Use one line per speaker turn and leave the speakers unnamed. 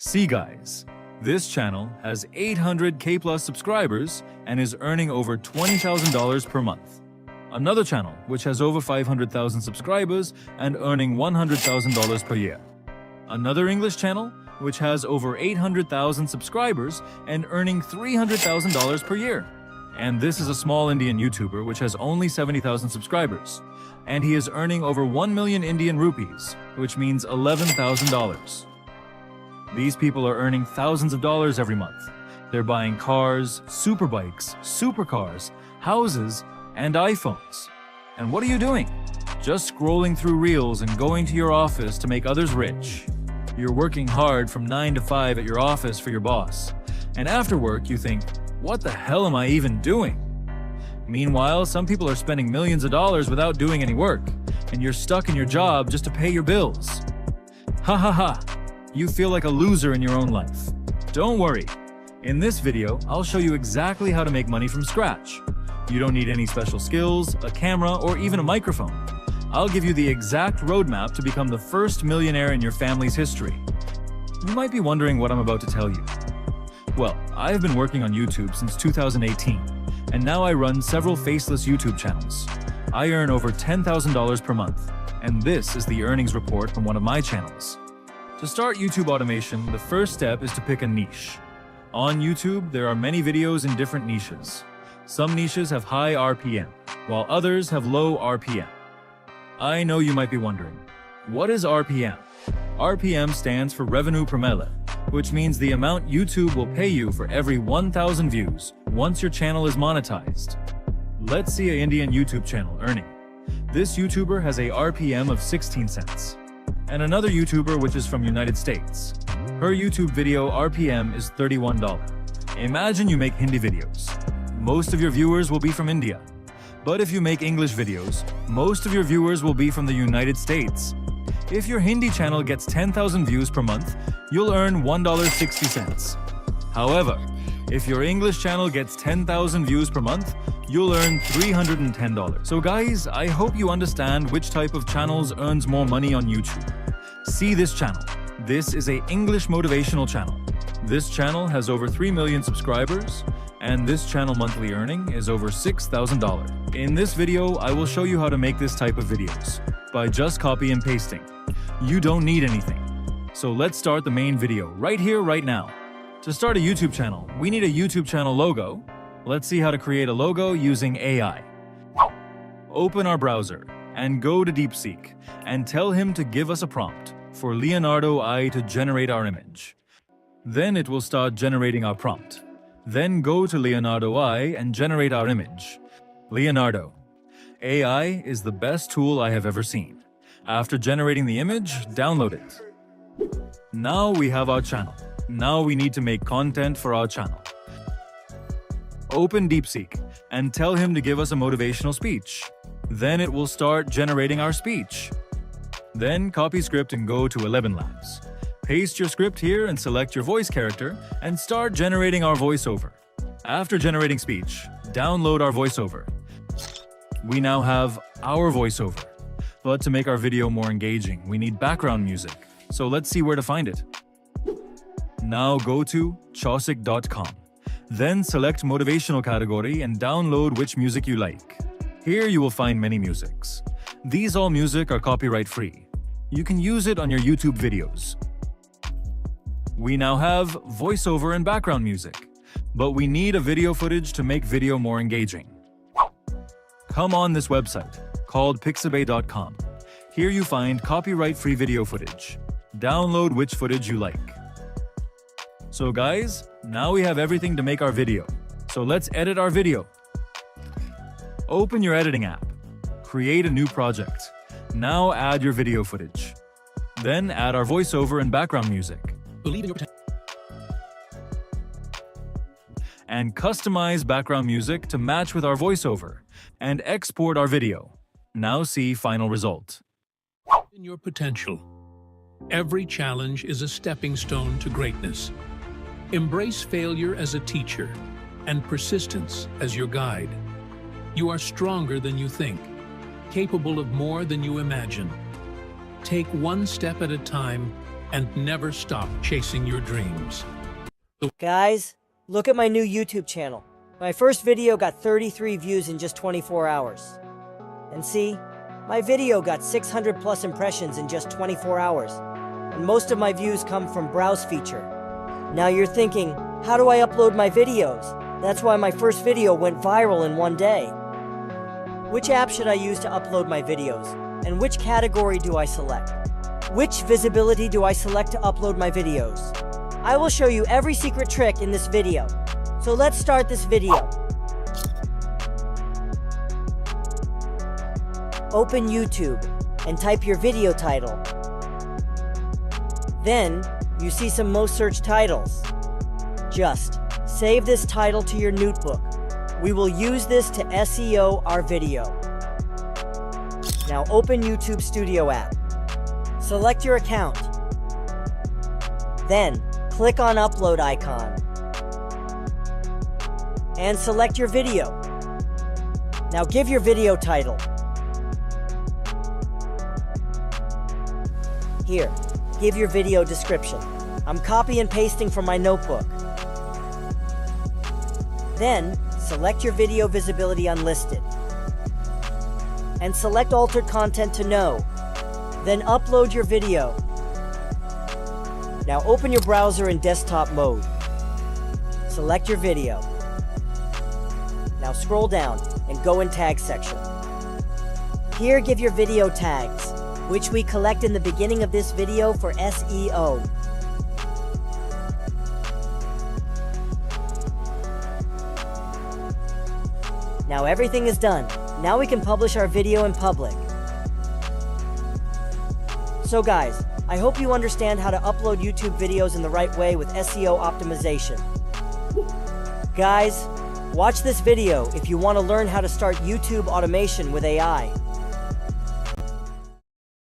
See guys, this channel has 800k plus subscribers and is earning over $20,000 per month. Another channel which has over 500,000 subscribers and earning $100,000 per year. Another English channel which has over 800,000 subscribers and earning $300,000 per year. And this is a small Indian YouTuber which has only 70,000 subscribers. And he is earning over 1 million Indian rupees, which means $11,000. These people are earning thousands of dollars every month. They're buying cars, superbikes, supercars, houses, and iPhones. And what are you doing? Just scrolling through reels and going to your office to make others rich. You're working hard from 9 to 5 at your office for your boss. And after work, you think, what the hell am I even doing? Meanwhile, some people are spending millions of dollars without doing any work, and you're stuck in your job just to pay your bills. Ha ha ha! You feel like a loser in your own life. Don't worry. In this video, I'll show you exactly how to make money from scratch. You don't need any special skills, a camera, or even a microphone. I'll give you the exact roadmap to become the first millionaire in your family's history. You might be wondering what I'm about to tell you. Well, I've been working on YouTube since 2018, and now I run several faceless YouTube channels. I earn over $10,000 per month, and this is the earnings report from one of my channels. To start YouTube automation, the first step is to pick a niche. On YouTube, there are many videos in different niches. Some niches have high RPM, while others have low RPM. I know you might be wondering, what is RPM? RPM stands for revenue per minute, which means the amount YouTube will pay you for every 1,000 views once your channel is monetized. Let's see an Indian YouTube channel earning. This YouTuber has a RPM of 16 cents. And another YouTuber which is from United States. Her YouTube video RPM is $31. Imagine you make Hindi videos. Most of your viewers will be from India. But if you make English videos, most of your viewers will be from the United States. If your Hindi channel gets 10,000 views per month, you'll earn $1.60. However, if your English channel gets 10,000 views per month, you'll earn $310. So guys, I hope you understand which type of channels earns more money on YouTube. See this channel. This is an English motivational channel. This channel has over 3 million subscribers, and this channel monthly earning is over $6,000. In this video, I will show you how to make this type of videos by just copy and pasting. You don't need anything. So let's start the main video right here, right now. To start a YouTube channel, we need a YouTube channel logo. Let's see how to create a logo using AI. Open our browser and go to DeepSeek and tell him to give us a prompt for Leonardo AI to generate our image. Then it will start generating our prompt. Then go to Leonardo AI and generate our image. Leonardo AI is the best tool I have ever seen. After generating the image, download it. Now we have our channel. Now we need to make content for our channel. Open DeepSeek and tell him to give us a motivational speech. Then it will start generating our speech. Then copy script and go to 11 Labs. Paste your script here and select your voice character and start generating our voiceover. After generating speech, download our voiceover. We now have our voiceover. But to make our video more engaging, we need background music. So let's see where to find it. Now go to chausic.com. Then select motivational category and download which music you like. Here you will find many musics. These all music are copyright free. You can use it on your YouTube videos. We now have voiceover and background music, but we need a video footage to make video more engaging. Come on this website called pixabay.com. Here you find copyright free video footage. Download which footage you like. So guys, now we have everything to make our video. So let's edit our video. Open your editing app. Create a new project. Now add your video footage. Then add our voiceover and background music.
Believe in your potential.
And customize background music to match with our voiceover. And export our video. Now see final result.
In your potential. Every challenge is a stepping stone to greatness. Embrace failure as a teacher and persistence as your guide. You are stronger than you think, capable of more than you imagine. Take one step at a time and never stop chasing your dreams.
Guys, look at my new YouTube channel. My first video got 33 views in just 24 hours. And see, my video got 600 plus impressions in just 24 hours. And most of my views come from browse feature. Now you're thinking, how do I upload my videos? That's why my first video went viral in one day. Which app should I use to upload my videos? And which category do I select? Which visibility do I select to upload my videos? I will show you every secret trick in this video. So let's start this video. Open YouTube and type your video title. Then, you see some most searched titles. Just save this title to your notebook. We will use this to SEO our video. Now open YouTube Studio app. Select your account. Then, click on Upload icon. And select your video. Now give your video title. Here, give your video description. I'm copy and pasting from my notebook. Then, select your video visibility unlisted. And select altered content to no. Then upload your video. Now open your browser in desktop mode. Select your video. Now scroll down and go in tag section. Here give your video tags, which we collect in the beginning of this video for SEO. Now everything is done. Now we can publish our video in public. So guys, I hope you understand how to upload YouTube videos in the right way with SEO optimization. Guys, watch this video if you want to learn how to start YouTube automation with AI.